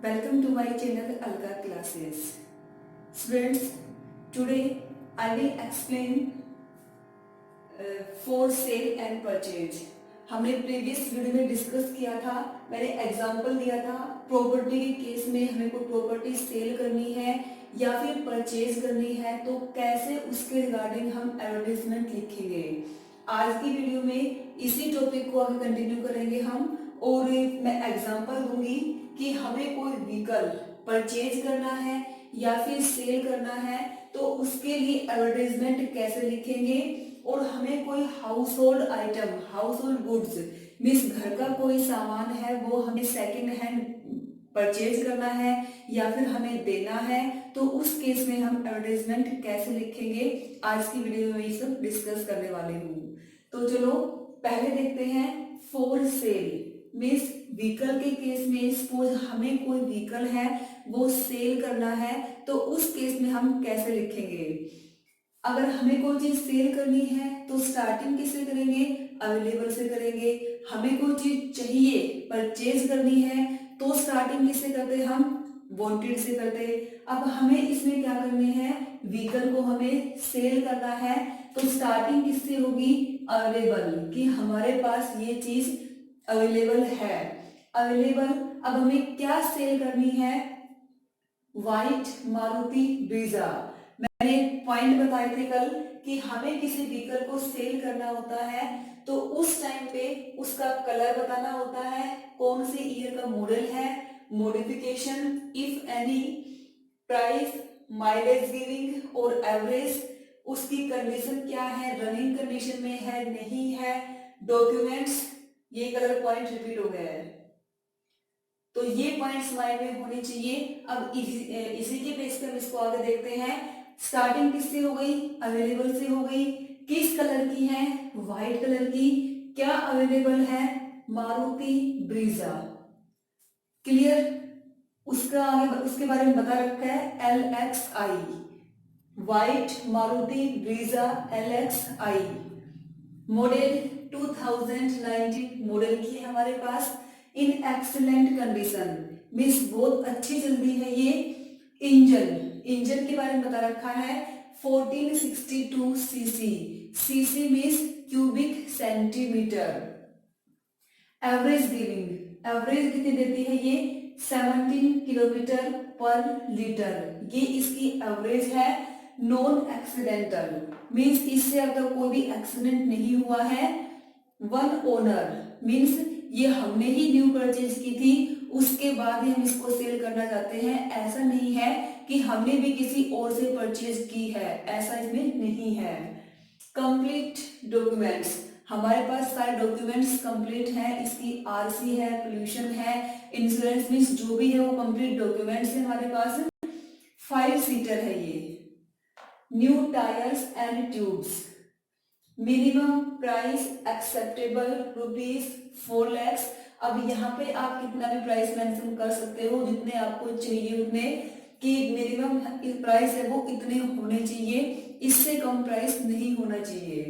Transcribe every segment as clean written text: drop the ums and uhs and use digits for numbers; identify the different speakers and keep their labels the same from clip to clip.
Speaker 1: Welcome to my channel Alga Classes. Students, today I will explain for sale and purchase. हमने previous video में discuss किया था, मैंने example दिया था प्रॉपर्टी के केस में हमें कोई प्रॉपर्टी सेल करनी है या फिर परचेज करनी है तो कैसे उसके रिगार्डिंग हम एडवर्टाइजमेंट लिखेंगे। आज की वीडियो में इसी टॉपिक को आगे कंटिन्यू करेंगे हम, और मैं एग्जांपल दूंगी कि हमें कोई व्हीकल परचेज करना है या फिर सेल करना है तो उसके लिए एडवर्टाइजमेंट कैसे लिखेंगे, और हमें कोई house hold item, house hold goods means घर का कोई सामान है वो हमें सेकेंड हैंड परचेज करना है या फिर हमें देना है तो उस केस में हम एडवर्टाइजमेंट कैसे लिखेंगे, आज की वीडियो में ये सब डिस्कस करने वाली हूँ। तो चलो पहले देखते हैं फॉर सेल मीन्स व्हीकल के केस में सपोज हमें कोई व्हीकल है वो सेल करना है तो उस केस में हम कैसे लिखेंगे। अगर हमें कोई चीज सेल करनी है तो स्टार्टिंग किससे करेंगे, अवेलेबल से करेंगे। हमें कोई चीज चाहिए परचेज करनी है तो स्टार्टिंग किससे करते हैं, हम वांटेड से करते। अब हमें इसमें क्या करने हैं, व्हीकल को हमें सेल करना है तो स्टार्टिंग किससे होगी, अवेलेबल, कि हमारे पास ये चीज अवेलेबल है। अवेलेबल, अब हमें क्या सेल करनी है, व्हाइट मारुति ब्रीजा। मैंने पॉइंट बताए थे कल कि हमें किसी व्हीकल को सेल करना होता है तो उस टाइम पे उसका कलर बताना होता है, कौन से ईयर का मॉडल है, modification if any, price, mileage giving और एवरेज, उसकी कंडीशन क्या है, रनिंग कंडीशन में है नहीं है, डॉक्यूमेंट्स, ये कलर पॉइंट रिपीट हो गया है तो ये पॉइंट्स माइंड में होने चाहिए। अब इसी के बेस पे हम इसको आगे देखते हैं। स्टार्टिंग किससे हो गई, अवेलेबल से हो गई। किस कलर की है, व्हाइट कलर की। क्या अवेलेबल है, मारुति ब्रीजा। क्लियर, उसका उसके बारे में बता रखा है LXI, white Maruti Brezza LXI, model 2019 model की है हमारे पास, इन एक्सीलेंट कंडीशन मीन्स बहुत अच्छी चलती है ये। इंजन के बारे में बता रखा है 1462 CC, CC means cubic centimetre. Average giving, average कितनी देती है ये, 17 किलोमीटर पर लीटर, ये इसकी एवरेज है। नॉन एक्सीडेंटल मीन्स इससे अब तक कोई भी एक्सीडेंट नहीं हुआ है। वन ओनर मीन्स ये हमने ही न्यू परचेज की थी उसके बाद ही हम इसको सेल करना चाहते हैं, ऐसा नहीं है कि हमने भी किसी और से परचेज की है, ऐसा इसमें नहीं है। कंप्लीट डॉक्यूमेंट्स, हमारे पास सारे डॉक्यूमेंट्स कंप्लीट हैं, इसकी आरसी है, पोल्यूशन है, इंश्योरेंस मीन्स जो भी है वो कंप्लीट डॉक्यूमेंट्स है हमारे पास। 5 सीटर है ये, new tyres and tubes, minimum price acceptable ₹4 lakh. अब यहाँ पे आप कितना भी प्राइस मेंशन कर सकते हो, जितने आपको चाहिए उतने, कि मिनिमम प्राइस है वो इतने होने चाहिए, इससे कम प्राइस नहीं होना चाहिए।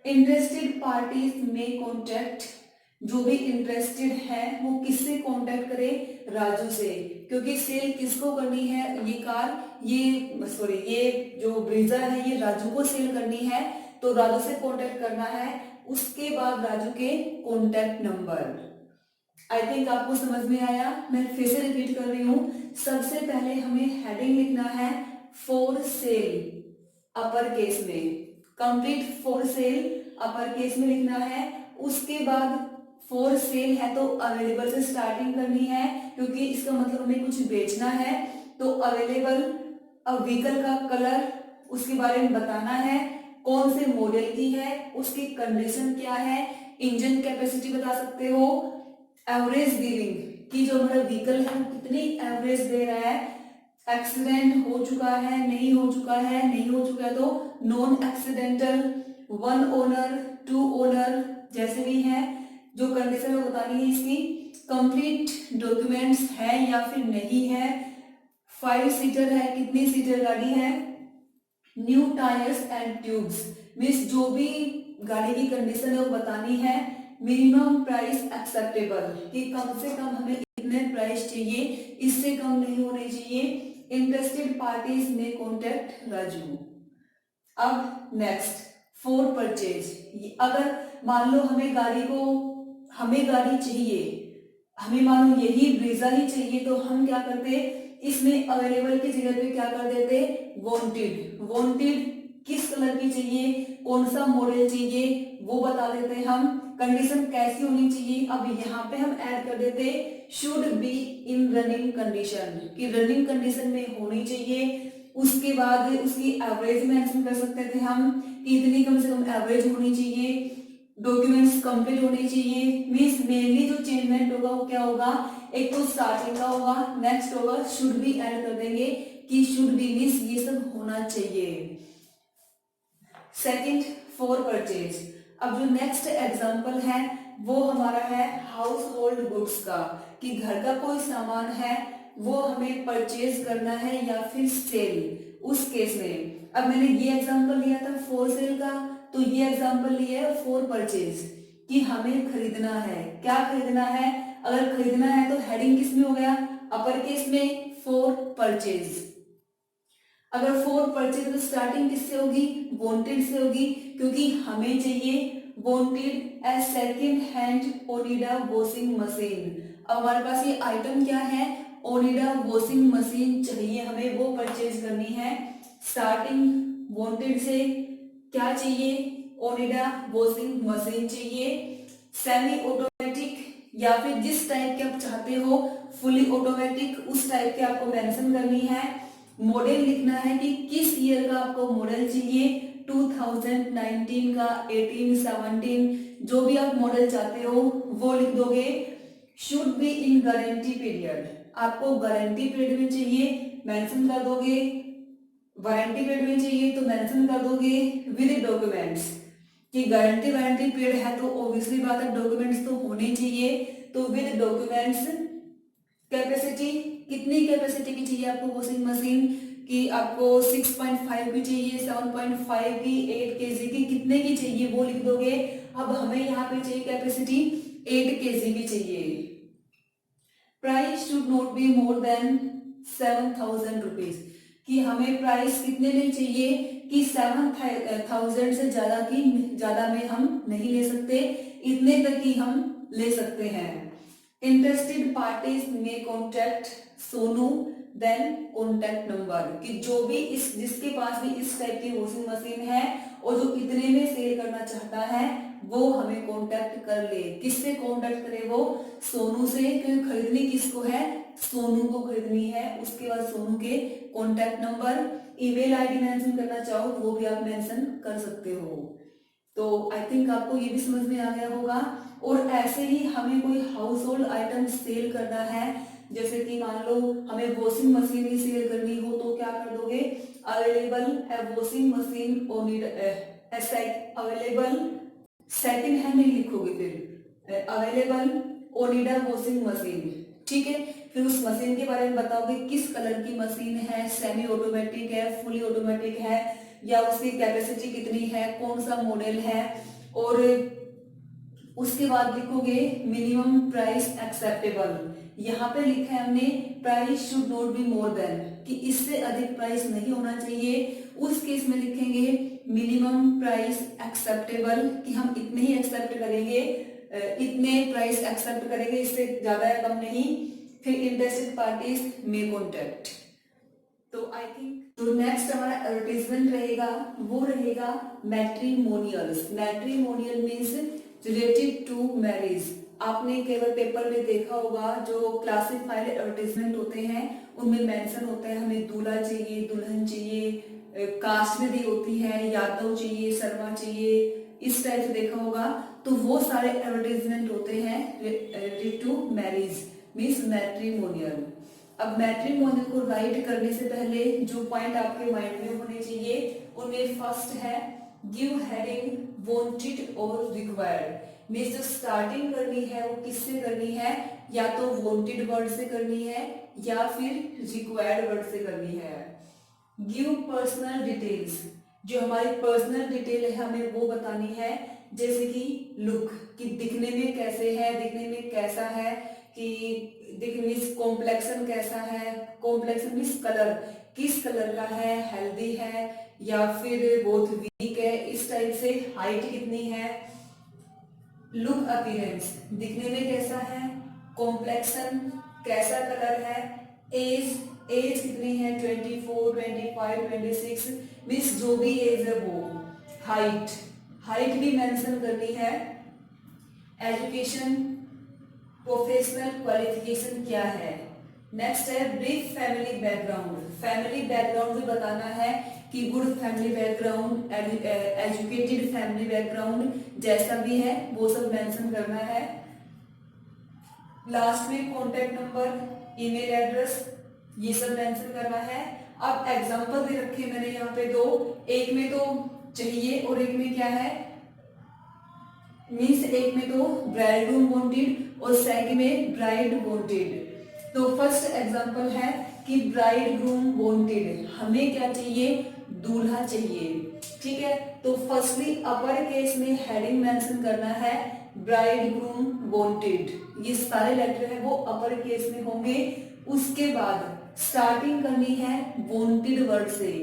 Speaker 1: इंटरेस्टेड पार्टीज में कॉन्टेक्ट, जो भी इंटरेस्टेड है वो किससे कांटेक्ट करे, राजू से, क्योंकि सेल किसको करनी है, ये कार, ये जो ब्रीजा है ये राजू को सेल करनी है तो राजू से कांटेक्ट करना है। उसके बाद राजू के कांटेक्ट नंबर। आई थिंक आपको समझ में आया, मैं फिर से रिपीट कर रही हूँ। सबसे पहले हमें हेडिंग लिखना है फॉर सेल अपर केस में, complete for sale upper case में लिखना है। उसके बाद फॉर सेल है तो अवेलेबल से स्टार्टिंग करनी है, क्योंकि इसका मतलब हमें कुछ बेचना है तो अवेलेबल। अब व्हीकल का कलर उसके बारे में बताना है, कौन से मॉडल की है, उसकी कंडीशन क्या है, इंजन कैपेसिटी बता सकते हो। एवरेज गिविंग, कि जो हमारा व्हीकल है वो कितनी एवरेज दे रहा है, एक्सीडेंट हो चुका है नहीं हो चुका है, नहीं हो चुका है तो non accidental, one owner, two owner, जैसे भी है जो कंडीशन है बतानी है इसकी। कंप्लीट डॉक्यूमेंट्स है या फिर नहीं है, 5 सीटर है, कितनी सीटर गाड़ी है, new tyres and tubes means जो भी गाड़ी की कंडीशन है वो बतानी है। मिनिमम प्राइस एक्सेप्टेबल, कि कम से कम हमें इतने इतने प्राइस चाहिए, इससे कम नहीं होने चाहिए। इंटरेस्टेड पार्टीज में कॉन्टेक्ट राजू। अब नेक्स्ट फॉर परचेज, अगर मान लो हमें गाड़ी चाहिए, हमें मान लो यही ब्रीजा ही चाहिए, तो हम क्या करते, इसमें अवेलेबल की जगह पे क्या कर देते, वांटेड किस कलर की चाहिए, कौन सा मॉडल चाहिए वो बता देते हम, कंडीशन कैसी होनी चाहिए। अब यहाँ पे हम ऐड कर देते should be in running condition, कि रनिंग कंडीशन में होनी चाहिए। उसके बाद उसकी एवरेज मेंशन कर सकते थे हम कि इतनी कम से कम एवरेज होनी चाहिए, डॉक्यूमेंट्स कंप्लीट होने चाहिए। मींस मेनली जो चेंजमेंट होगा वो क्या होगा, एक तो स्टार्टिंग का होगा, नेक्स्ट होगा शुड बी ऐड कर देंगे कि शुड बी मींस ये सब होना चाहिए। Second for purchase. अब जो नेक्स्ट एग्जांपल है वो हमारा है हाउस होल्ड गुड्स का, कि घर का कोई सामान है वो हमें परचेज करना है या फिर सेल, उस केस में। अब मैंने ये एग्जांपल लिया था फॉर सेल का, तो ये एग्जांपल लिया है फॉर परचेज, कि हमें खरीदना है। क्या खरीदना है, अगर खरीदना है तो हेडिंग किस में हो गया, अपर केस में, फॉर परचेज। अगर फॉर परचेज तो स्टार्टिंग किससे होगी, वांटेड से होगी, क्योंकि हमें चाहिए वांटेड ए second hand Onida washing machine. अब हमारे पास ये आइटम क्या है, ओनिडा वॉशिंग मशीन चाहिए हमें, वो परचेज करनी है। स्टार्टिंग वांटेड से क्या चाहिए, ओनिडा वॉशिंग मशीन चाहिए, सेमी ऑटोमेटिक या फिर जिस टाइप के आप चाहते हो, फुली ऑटोमेटिक, उस टाइप के आपको मेंशन करनी है। मॉडल लिखना है कि किस ईयर का आपको मॉडल चाहिए, 2019 का, 18, 17, जो भी आप मॉडल चाहते हो वो लिख दोगे। Should be in guarantee period, आपको गारंटी पीरियड में चाहिए, मेंशन कर दोगे। वारंटी पीरियड में चाहिए तो मेंशन कर दोगे विद डॉक्यूमेंट्स, कि वारंटी पीरियड है तो ऑब्वियसली बात है डॉक्यूमेंट्स तो होने चाहिए, तो विद डॉक्यूमेंट्स। कैपेसिटी, कितनी कैपेसिटी की चाहिए आपको वॉशिंग मशीन, कि आपको 6.5 की चाहिए, 7.5 की, 8 केजी की, कितने की चाहिए वो लिख दोगे। अब हमें यहाँ पे चाहिए कैपेसिटी 8 केजी की चाहिए। Price should not be more than 7,000 rupees, कि हमें प्राइस कितने में चाहिए, कि 7,000 से ज्यादा में हम नहीं ले सकते, इतने तक ही हम ले सकते हैं। इंटरेस्टेड पार्टीज में contact Sonu, then contact number, कि जो भी जिसके पास भी इस टाइप की वॉशिंग मशीन है और जो इतने में सेल करना चाहता है वो हमें कॉन्टेक्ट कर ले। किससे कॉन्टेक्ट करे वो, सोनू से, क्योंकि खरीदनी किसको है, सोनू को खरीदनी है। उसके बाद सोनू के contact number, email ID mention करना चाहो वो भी आप मेंशन कर सकते हो। तो आई थिंक आपको ये भी समझ में आ गया होगा। और ऐसे ही हमें कोई हाउस होल्ड आइटम सेल करना है, जैसे कि मान लो हमें वॉशिंग मशीन ही सेल करनी हो तो क्या कर दोगे, अवेलेबल है washing machine available, second hand नहीं लिखोगे, फिर अवेलेबल ओनिडा वॉशिंग मशीन, ठीक है। फिर उस मशीन के बारे में बताओगे किस कलर की मशीन है, सेमी ऑटोमेटिक है, फुली ऑटोमेटिक है, या उसकी कैपेसिटी कितनी है, कौन सा मॉडल है, और उसके बाद लिखोगे मिनिमम प्राइस एक्सेप्टेबल। यहाँ पे लिखा है हमने price should not be more than, कि इससे अधिक प्राइस नहीं होना चाहिए। उस केस में लिखेंगे मिनिमम प्राइस एक्सेप्टेबल, कि हम इतने ही एक्सेप्ट करेंगे, इतने प्राइस एक्सेप्ट करेंगे, इससे ज्यादा या कम नहीं। फिर इंटरेस्टेड पार्टीज में कॉन्टेक्ट। तो आई थिंक जो नेक्स्ट हमारा एडवर्टाइजमेंट रहेगा वो रहेगा matrimonials. Matrimonial means related to marriage. आपने केवल पेपर में देखा होगा जो क्लासिफाइड एडवर्टाइजमेंट होते हैं उनमें मेंशन होता है हमें दूल्हा चाहिए, दुल्हन चाहिए, कास्ट में दी होती है, यादव चाहिए, शर्मा चाहिए, इस टाइप से देखा होगा। तो वो सारे एडवर्टाइजमेंट होते हैं related to marriage means matrimonial. अब मैट्रिमोनियल को राइट करने से पहले जो पॉइंट आपके माइंड में होने चाहिए उनमें फर्स्ट है गिव हेडिंग वांटेड और रिक्वायर्ड। मीन्स जो स्टार्टिंग करनी है वो किससे करनी है, या तो वांटेड वर्ड से करनी है या फिर रिक्वायर्ड वर्ड से करनी है। गिव पर्सनल डिटेल्स, जो हमारी पर्सनल डिटेल है हमें वो बतानी है, जैसे कि लुक, कि दिखने में कैसे है, दिखने में कैसा है, कि देखिए मीन्स कॉम्प्लेक्शन कैसा है, कॉम्प्लेक्शन मीन्स कलर किस कलर का है, हेल्दी है या फिर बहुत वीक है, इस टाइप से। हाइट कितनी है, लुक अपीयरेंस दिखने में कैसा है, कॉम्प्लेक्शन कैसा कलर है, एज एज कितनी है 24 25 26 मीन्स जो भी एज है वो। हाइट हाइट भी मेंशन करनी है। एजुकेशन प्रोफेशनल क्वालिफिकेशन क्या है। नेक्स्ट है brief family background, family background भी बताना है कि good family background, educated family background जैसा भी है वो सब मेंशन करना है। लास्ट में कॉन्टेक्ट नंबर, ईमेल एड्रेस ये सब मेंशन करना है। अब एग्जांपल दे रखे मैंने यहाँ पे दो, एक में तो चाहिए और एक में क्या है मीन्स एक में तो ब्राइडग्रूम वांटेड और सेकंड में ब्राइड वांटेड। तो फर्स्ट एग्जांपल है कि ब्राइडग्रूम वांटेड, हमें क्या चाहिए, दूल्हा चाहिए। ठीक है, तो फर्स्टली अपर केस में हेडिंग मेंशन करना है ब्राइडग्रूम वांटेड, ये सारे लेटर है वो अपर केस में होंगे। उसके बाद स्टार्टिंग करनी है वांटेड वर्ड से,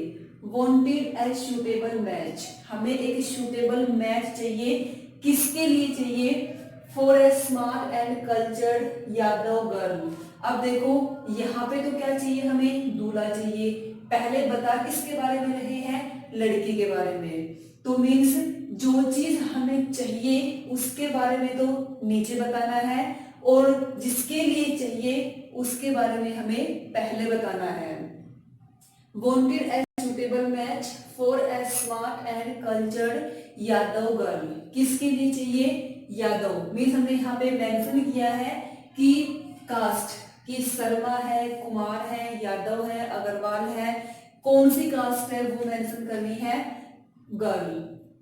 Speaker 1: वांटेड एज सूटेबल मैच, हमें एक सूटेबल मैच चाहिए, किसके लिए चाहिए, for a smart and cultured Yadav girl. अब देखो यहाँ पे तो क्या चाहिए, हमें दूल्हा चाहिए, पहले बता किसके बारे में रहे हैं, लड़की के बारे में। तो मीन्स जो चीज हमें चाहिए उसके बारे में तो नीचे बताना है और जिसके लिए चाहिए उसके बारे में हमें पहले बताना है। wanted as suitable match for a smart and cultured Yadav girl, किसके लिए चाहिए, यादव मीन्स हमने यहाँ पे मेंशन किया है कि कास्ट, कि शर्मा है, कुमार है, यादव है, अग्रवाल है, कौन सी कास्ट है वो मेंशन करनी है, गर्ल।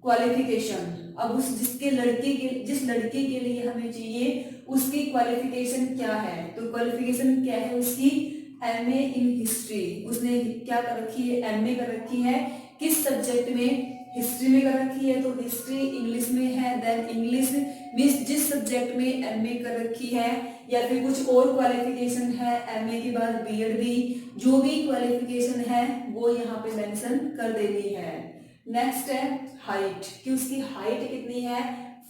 Speaker 1: क्वालिफिकेशन, अब उस जिस लड़की के लिए हमें चाहिए उसकी क्वालिफिकेशन क्या है, तो क्वालिफिकेशन क्या है उसकी, एमए इन हिस्ट्री, उसने क्या कर रखी है, एमए कर रखी है, किस सब्जेक्ट में, हिस्ट्री में कर रखी है, तो हिस्ट्री इंग्लिश में है, देन इंग्लिश मीन्स जिस सब्जेक्ट में एमए कर रखी है, या फिर कुछ और क्वालिफिकेशन है, एमए के बाद बीएड भी, जो भी क्वालिफिकेशन है वो यहाँ पे मेंशन कर देनी है। नेक्स्ट है हाइट, कि उसकी हाइट कितनी है,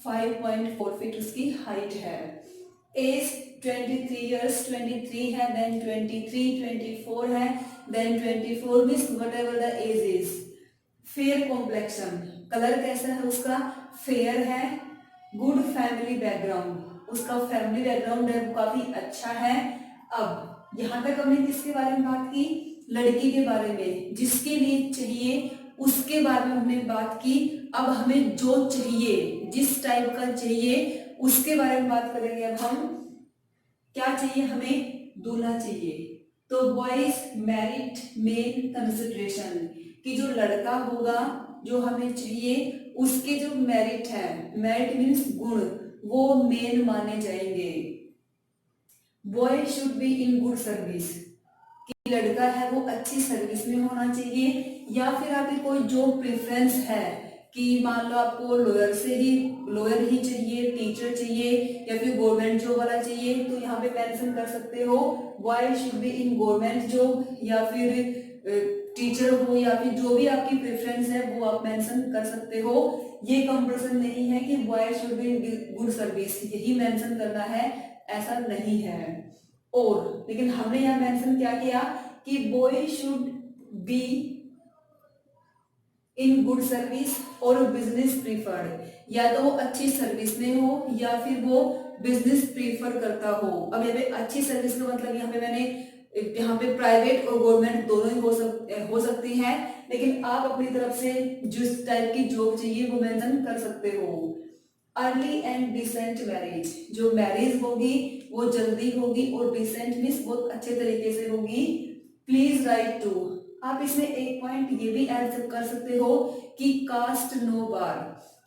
Speaker 1: 5.4 फीट उसकी हाइट है। एज 23 इयर्स, 23 है, देन 23, 24 है, then 24 means whatever the age is. Fair complexion, colour कैसा है उसका, फेयर है। गुड फैमिली बैकग्राउंड, उसका फैमिली बैकग्राउंड है वो काफी अच्छा है। अब यहाँ तक हमने किसके बारे में बात की, लड़की के बारे में, जिसके लिए चाहिए उसके बारे में हमने बात की। अब हमें जो चाहिए, जिस टाइप का चाहिए उसके बारे में बात करेंगे। अब हम क्या चाहिए, हमें दूल्हा चाहिए। तो बॉयज मेरिट मेन कंसिडरेशन, कि जो लड़का होगा जो हमें चाहिए उसके जो मेरिट है, मेरिट मीन्स गुण, वो मेन माने जाएंगे। Boy should be in good service, कि लड़का है वो अच्छी सर्विस में होना चाहिए। या फिर आपकी कोई जॉब प्रेफरेंस है कि मान लो आपको लॉयर ही चाहिए, टीचर चाहिए या फिर गवर्नमेंट जॉब वाला चाहिए, तो यहाँ पे मेंशन कर सकते हो boy should be in government job, या फिर टीचर हो, या फिर जो भी आपकी प्रेफरेंस है वो आप मेंशन कर सकते हो। ये कंपल्सन नहीं है कि boy should be in good service यही मेंशन करना है, ऐसा नहीं है। और लेकिन हमने यहाँ मेंशन क्या किया कि boy should be in good service और बिजनेस प्रीफर्ड, या तो वो अच्छी सर्विस में हो या फिर वो बिजनेस प्रीफर करता हो। अब यहाँ पे अच्छी सर्विस का मतलब यहाँ पे प्राइवेट और गवर्नमेंट दोनों ही हो सकती हैं, लेकिन आप अपनी तरफ से जिस टाइप की जॉब चाहिए वो मेंशन कर सकते हो। अर्ली एंड डिसेंट मैरिज, जो मैरिज होगी वो जल्दी होगी और डिसेंट मीन्स बहुत अच्छे तरीके से होगी। प्लीज राइट टू, आप इसमें एक पॉइंट ये भी ऐड कर सकते हो कि कास्ट नो बार,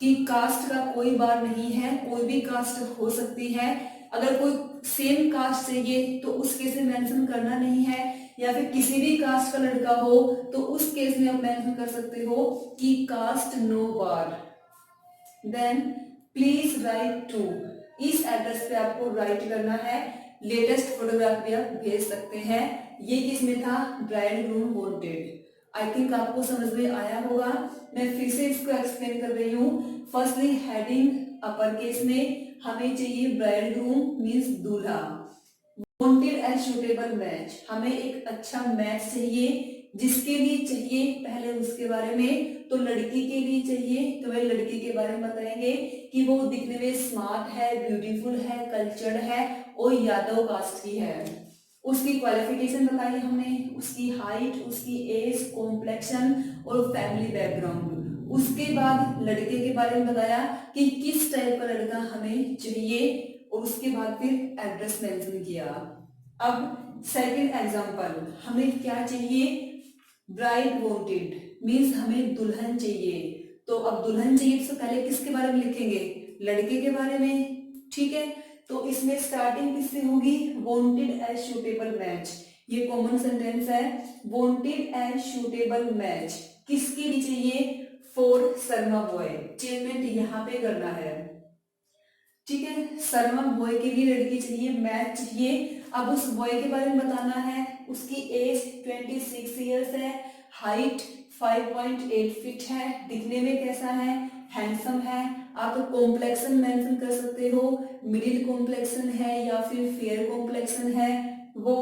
Speaker 1: कि कास्ट का कोई बार नहीं है, कोई भी कास्ट हो सकती है। अगर कोई सेम कास्ट चाहिए तो उस केस में मेंशन करना नहीं है, या फिर किसी भी कास्ट का लड़का हो तो उस केस में आप मेंशन कर सकते हो कि caste no bar. Then please write to, इस एड्रेस पे आपको राइट करना है लेटेस्ट फोटोग्राफ भी आप भेज सकते हैं। ये किस में था, ब्राइड ग्रूम वांटेड। आई थिंक आपको समझ में आया होगा। मैं फिर से इसको एक्सप्लेन कर रही हूँ। फर्स्टली हेडिंग अपर केस में हमें चाहिए ब्राइड ग्रूम मीन्स दूल्हा। वांटेड एंड सूटेबल मैच, हमें एक अच्छा मैच चाहिए। जिसके लिए चाहिए पहले उसके बारे में, तो लड़की के लिए चाहिए तो वह लड़की के बारे में बताएंगे कि वो दिखने में स्मार्ट है, ब्यूटीफुल है, कल्चर्ड है और यादव कास्ट की है। उसकी क्वालिफिकेशन बताई हमने, उसकी हाइट, उसकी एज, कॉम्प्लेक्शन और फैमिली बैकग्राउंड। उसके बाद लड़के के बारे में बताया कि किस टाइप का लड़का हमें चाहिए और उसके बाद फिर एड्रेस मेंशन किया। अब सेकंड एग्जांपल, हमें क्या चाहिए, ब्राइड वांटेड मींस हमें दुल्हन चाहिए। तो अब दुल्हन चाहिए तो पहले किसके बारे में लिखेंगे, लड़के के बारे में, ठीक है। तो इसमें स्टार्टिंग किससे होगी, वांटेड एज सूटेबल मैच। ये कॉमन सेंटेंस है, वांटेड एज सूटेबल मैच किसके लिए चाहिए, फॉर शर्मा बॉय। चेंजमेंट यहाँ पे करना है, ठीक है। शर्मा बॉय के लिए लड़की चाहिए, मैच चाहिए। अब उस बॉय के बारे में बताना है, उसकी एज 26 इयर्स है, हाइट 5.8 फीट है, दिखने में कैसा है, हैंडसम है। आप कॉम्प्लेक्शन मेंशन कर सकते हो, मिडिल कॉम्प्लेक्शन है या फिर फेयर कॉम्प्लेक्शन है। वो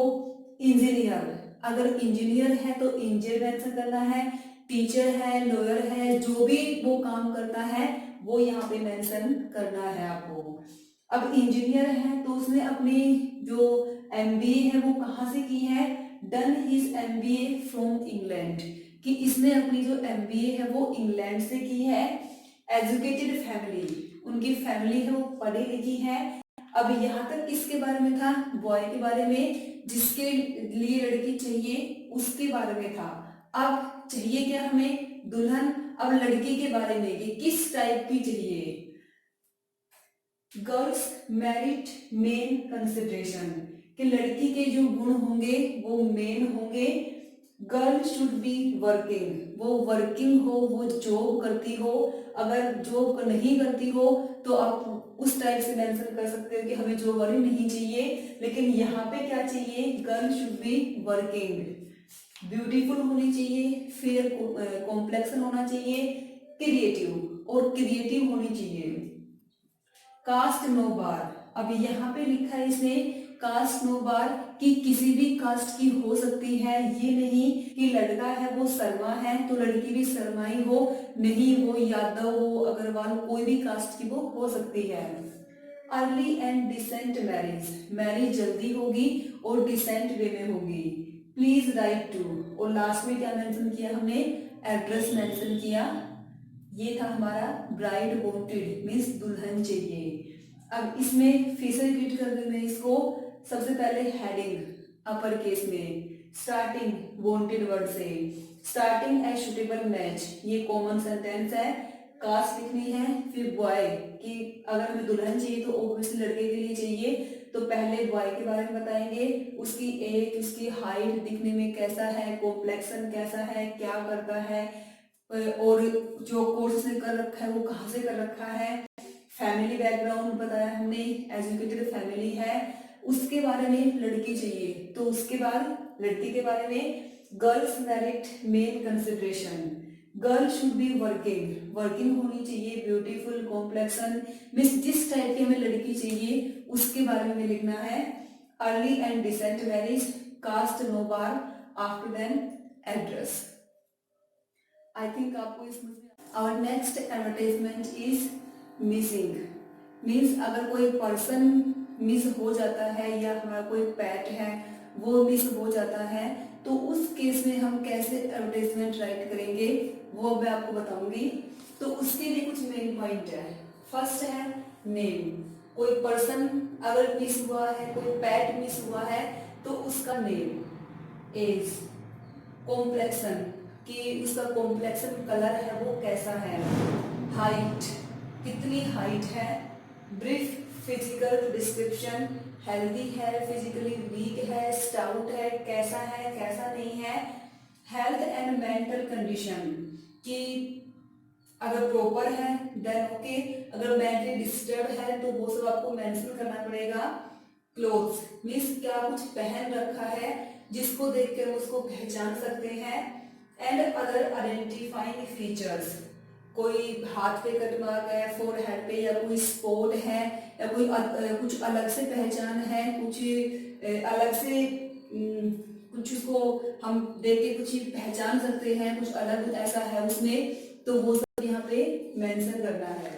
Speaker 1: इंजीनियर, अगर इंजीनियर है तो इंजीनियर मेंशन करना है, टीचर है, लॉयर है, जो भी वो काम करता है वो यहाँ पे मेंशन करना है आपको। अब इंजीनियर है तो उसने अपनी जो एमबीए है वो कहाँ से की है, done his MBA from England, कि इसने अपनी जो एमबीए है वो इंग्लैंड से की है। एजुकेटेड फैमिली, उनकी फैमिली है वो पढ़ी लिखी है। अब यहाँ तक किसके बारे में था, बॉय के बारे में, जिसके लिए लड़की चाहिए उसके बारे में था। अब चाहिए क्या हमें, दुल्हन। अब लड़की के बारे में कि किस टाइप की चाहिए, गर्ल्स मेरिट मेन कंसिडरेशन, कि लड़की के जो गुण होंगे वो मेन होंगे। गर्ल शुड बी वर्किंग, वो वर्किंग हो, वो जॉब करती हो। अगर जॉब नहीं करती हो तो आप उस टाइप से मेंशन कर सकते हो कि हमें जॉब वाली नहीं चाहिए, लेकिन यहाँ पे क्या चाहिए, girl should be working, beautiful होनी चाहिए, फेयर कॉम्प्लेक्शन होना चाहिए, क्रिएटिव और क्रिएटिव होनी चाहिए। कास्ट नो बार, अब यहाँ पे लिखा है इसने कास्ट नो बार, कि किसी भी कास्ट की हो सकती है। ये नहीं कि लड़का है वो शर्मा है तो लड़की भी शर्माई हो, नहीं, वो यादव हो, अग्रवाल, कोई भी कास्ट की वो हो सकती है। Early and decent marriage, marriage जल्दी होगी और डिसेंट वे में होगी। प्लीज राइट टू, और लास्ट में क्या मेंशन किया हमने, एड्रेस मेंशन किया। ये था हमारा ब्राइड वांटेड मीन्स दुल्हन चाहिए। अब इसमें फिर से रिपीट कर दें मैं इसको। सबसे पहले हेडिंग अपर केस में, स्टार्टिंग वांटेड वर्ड से, स्टार्टिंग एज सुटेबल मैच, ये कॉमन सेंटेंस है। कास्ट लिखनी है, फिर बॉय, कि अगर हमें दुल्हन चाहिए तो ऑब्वियसली लड़के के लिए चाहिए, तो पहले बॉय के बारे में बताएंगे, उसकी एज, उसकी हाइट, दिखने में कैसा है, कॉम्प्लेक्शन कैसा है, क्या करता है, और जो कोर्स उसने कर रखा है वो कहाँ से कर रखा है। फैमिली बैकग्राउंड बताया हमने, एजुकेटेड फैमिली है। उसके बारे में लड़की चाहिए तो उसके बाद लड़की के बारे में, girls merit main consideration, girl should be working, working होनी चाहिए, ब्यूटीफुल, कॉम्प्लेक्शन मीन्स जिस टाइप की हमें लड़की चाहिए उसके बारे में लिखना है। Early and decent marriage, caste no bar, after then address. I think आपको इसमें our next advertisement is missing, means अगर कोई पर्सन मिस हो जाता है या हमारा कोई पेट है वो मिस हो जाता है, तो उस केस में हम कैसे एडवर्टाइजमेंट राइट करेंगे वो मैं आपको बताऊंगी। तो उसके लिए कुछ मेन पॉइंट है। फर्स्ट है नेम, कोई पर्सन अगर मिस हुआ है, कोई पेट मिस हुआ है तो उसका नेम, एज, कॉम्प्लेक्शन, कि उसका कॉम्प्लेक्शन कलर है वो कैसा है, हाइट, कितनी हाइट है, ब्रीफ फिजिकल डिस्क्रिप्शन, हेल्दी है, फिजिकली वीक है, स्टाउट है, कैसा नहीं है, हेल्थ एंड मेंटल कंडीशन, कि अगर प्रॉपर है देन ओके, अगर मेंटली डिस्टर्ब है तो वो सब आपको मेंशन करना पड़ेगा। क्लोथ्स मीन्स क्या कुछ पहन रखा है जिसको देखकर उसको पहचान सकते हैं। एंड अदर आइडेंटिफाइंग फीचर्स, कोई हाथ पे कट मार्क है, फोरहेड पे, या कोई स्पॉट है, या कोई कुछ अलग से पहचान है, कुछ अलग से कुछ उसको हम देख के कुछ पहचान सकते हैं, कुछ अलग ऐसा है उसमें, तो वो सब यहाँ पे मेंशन करना है।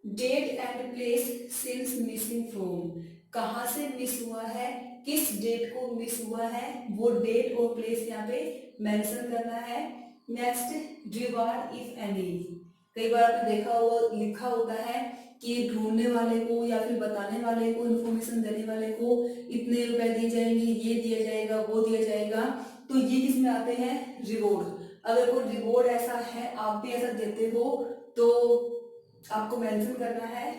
Speaker 1: Date and place since missing from, कहाँ से मिस हुआ है, किस डेट को मिस हुआ है, वो डेट और प्लेस यहाँ पे मेंशन करना है। नेक्स्ट रिवार्ड इफ एनी, कई बार आपने देखा हुआ लिखा होता है कि ढूंढने वाले को या फिर बताने वाले को, इंफॉर्मेशन देने वाले को इतने रुपए दिए जाएंगे, ये दिया जाएगा, वो दिया जाएगा, तो ये किस में आते हैं, रिवॉर्ड। अगर कोई रिवॉर्ड ऐसा है, आप भी ऐसा देते हो, तो आपको मेंशन करना है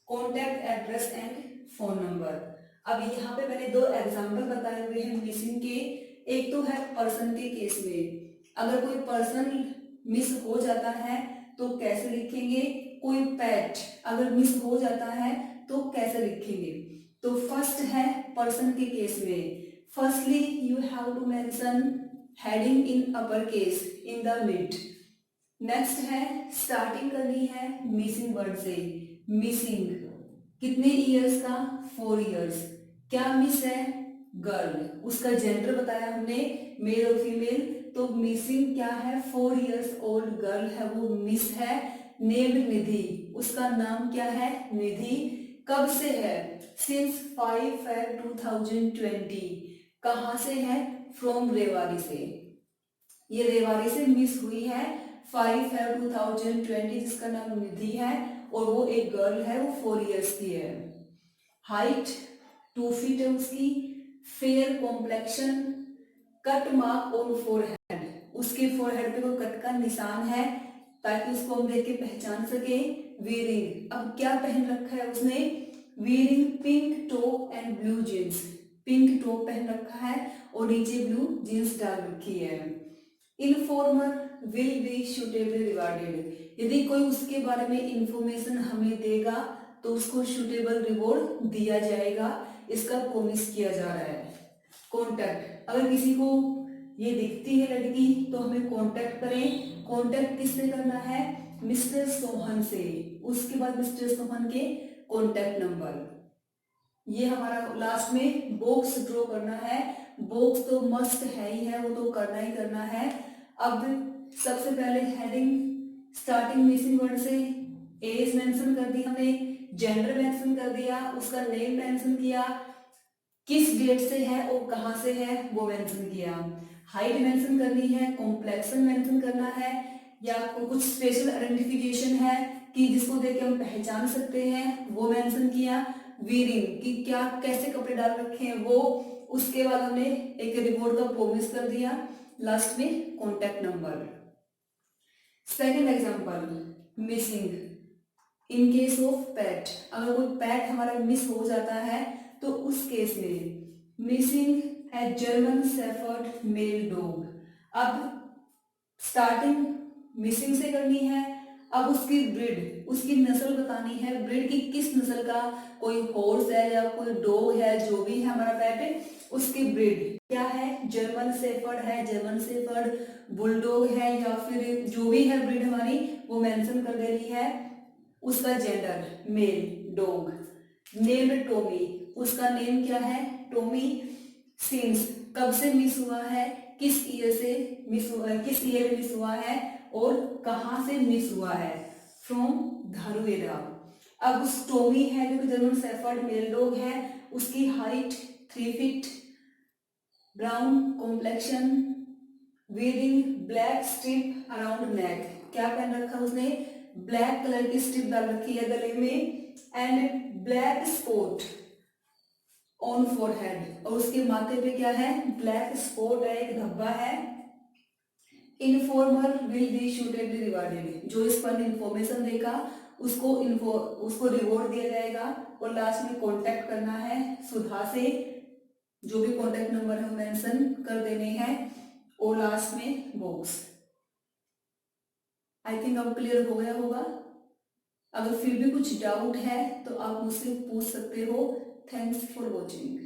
Speaker 1: contact address and phone number. अब यहाँ पे मैंने दो एग्जांपल बताए हुए हैं मिसिंग के। एक तो है पर्सन के केस में, अगर कोई पर्सन मिस हो जाता है तो कैसे लिखेंगे, कोई पेट अगर मिस हो जाता है तो कैसे लिखेंगे। तो फर्स्ट है पर्सन के केस में, firstly you have to mention heading in upper case in the mid. Next है स्टार्टिंग करनी है मिसिंग वर्ड से, मिसिंग कितने इयर्स का, 4 इयर्स, क्या मिस है, गर्ल, उसका जेंडर बताया हमने मेल और फीमेल, तो मिसिंग क्या है, 4 इयर्स ओल्ड गर्ल है, वो मिस है। नेम निधि, उसका नाम क्या है, निधि, कब से है, सिंस 5 Feb 2020, कहाँ से है, फ्रॉम रेवाड़ी से, ये रेवाड़ी से मिस हुई है 5 Feb 2020, जिसका नाम निधि है और वो एक गर्ल है, वो 4 इयर्स की है। हाइट 2 फीट है उसकी, fair complexion, cut mark on forehead, उसके फोरहेड पे कोई कट का निशान है ताकि उसको हम देख के पहचान सके। वीरिंग, अब क्या पहन रखा है उसने, veering pink top and blue jeans, pink top पहन रखा है और नीचे ब्लू जींस डाल रखी है। Informer will be suitably rewarded, यदि कोई उसके बारे में इंफॉर्मेशन हमें देगा तो उसको सुटेबल रिवॉर्ड दिया जाएगा, इसका प्रॉमिस किया जा रहा है। कॉन्टैक्ट, अगर किसी को ये दिखती है लड़की तो हमें कॉन्टैक्ट करें, कॉन्टैक्ट किससे करना है, मिस्टर सोहन से, उसके बाद मिस्टर सोहन के कॉन्टैक्ट नंबर। ये हमारा लास्ट में बॉक्स ड्रॉ करना है, बॉक्स तो मस्ट है ही है, वो तो करना ही करना है। अब सबसे पहले हेडिंग स्टार्टिंग मिसिंग वर्ड से, एज मेंशन कर दी हमने, जेंडर मेंशन कर दिया, उसका नेम मेंशन किया, किस डेट से है और कहाँ से है वो मेंशन किया, हाइट मेंशन करनी है, कॉम्प्लेक्शन मेंशन करना है, या कुछ स्पेशल आइडेंटिफिकेशन है कि जिसको देख के हम पहचान सकते हैं वो मेंशन किया, वीरिंग कि क्या कैसे कपड़े डाल रखे हैं वो, उसके बाद हमने एक रिवॉर्ड का प्रॉमिस कर दिया, लास्ट में contact number. Second example missing in case of pet, अगर कोई पेट हमारा मिस हो जाता है तो उस केस में मिसिंग है जर्मन शेफर्ड मेल डॉग। अब स्टार्टिंग मिसिंग से करनी है, अब उसकी ब्रीड, उसकी नस्ल बतानी है, ब्रीड की किस नस्ल का, कोई हॉर्स है या कोई डॉग है, जो भी है हमारा पेट, उसकी ब्रीड क्या है, जर्मन शेफर्ड है, जर्मन शेफर्ड, बुलडॉग है, या फिर जो भी है ब्रीड हमारी वो मेंशन कर देनी है। उसका gender male dog, named Tommy, उसका नेम क्या है, टॉमी, सिंस कब से मिस हुआ है, किस ईयर से मिस हुआ है, किस ईयर में मिस हुआ है और कहां से मिस हुआ है, फ्रॉम धारुएरा। अब उस टॉमी है जो कि जर्मन शेफर्ड मेल डॉग है, उसकी height 3 feet, brown complexion, wearing black strip around नेक, क्या पहन रखा उसने, ब्लैक कलर की स्ट्रिप डाल रखी है गले में, and black spot on forehead, और उसके माथे पे क्या है, ब्लैक स्पॉट है, एक धब्बा है। Informer will be suitably rewarded, जो इस पर इंफॉर्मेशन देगा उसको रिवॉर्ड दिया जाएगा। और लास्ट में कांटेक्ट करना है सुधा से, जो भी कांटेक्ट नंबर है मेंशन कर देने हैं, और लास्ट में बॉक्स। आई थिंक अब क्लियर हो गया होगा। अगर फिर भी कुछ डाउट है तो आप मुझसे पूछ सकते हो। Thanks for watching.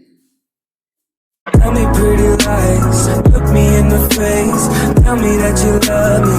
Speaker 2: Tell me pretty lies, look me in the face, tell me that you love me,